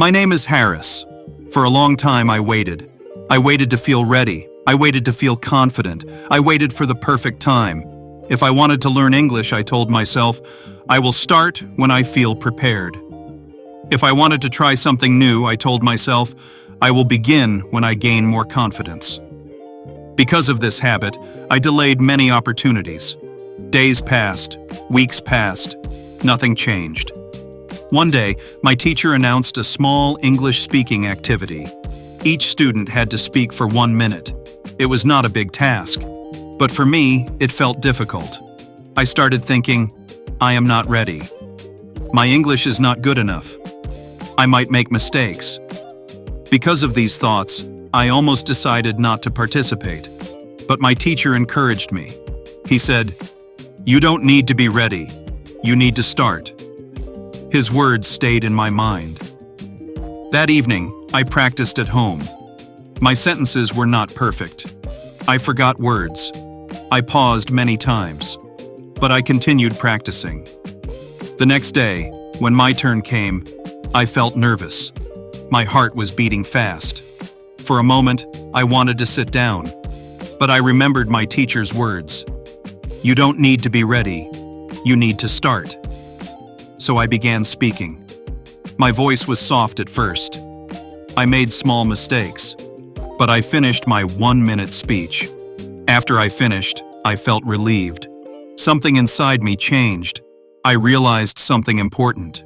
My name is Harris. For a long time I waited. I waited to feel ready. I waited to feel confident. I waited for the perfect time. If I wanted to learn English, I told myself, I will start when I feel prepared. If I wanted to try something new, I told myself, I will begin when I gain more confidence. Because of this habit, I delayed many opportunities. Days passed, weeks passed, nothing changed. One day, my teacher announced a small English speaking activity. Each student had to speak for 1 minute. It was not a big task, but for me, it felt difficult. I started thinking, I am not ready. My English is not good enough. I might make mistakes. Because of these thoughts, I almost decided not to participate. But my teacher encouraged me. He said, "You don't need to be ready. You need to start." His words stayed in my mind. That evening, I practiced at home. My sentences were not perfect. I forgot words. I paused many times. But I continued practicing. The next day, when my turn came, I felt nervous. My heart was beating fast. For a moment, I wanted to sit down. But I remembered my teacher's words. You don't need to be ready. You need to start. So I began speaking. My voice was soft at first. I made small mistakes. But I finished my 1-minute speech. After I finished, I felt relieved. Something inside me changed. I realized something important.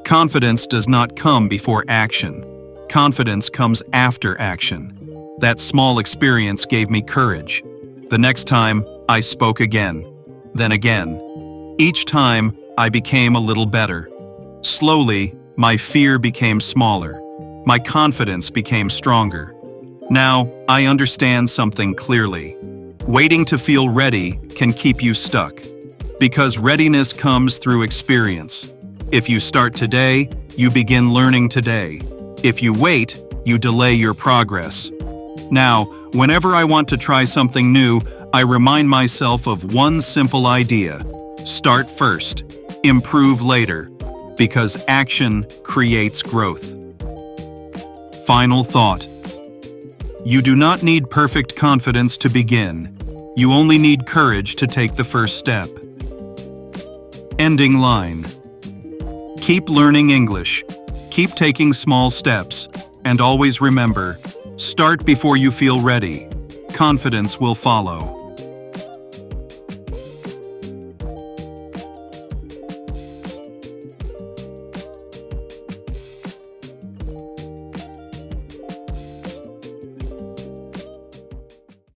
Confidence does not come before action. Confidence comes after action. That small experience gave me courage. The next time, I spoke again, then again. Each time, I became a little better. Slowly, my fear became smaller. My confidence became stronger. Now, I understand something clearly. Waiting to feel ready can keep you stuck. Because readiness comes through experience. If you start today, you begin learning today. If you wait, you delay your progress. Now, whenever I want to try something new, I remind myself of one simple idea. Start first, improve later, because action creates growth. Final thought. You do not need perfect confidence to begin. You only need courage to take the first step. Ending line. Keep learning English. Keep taking small steps. And always remember, start before you feel ready. Confidence will follow.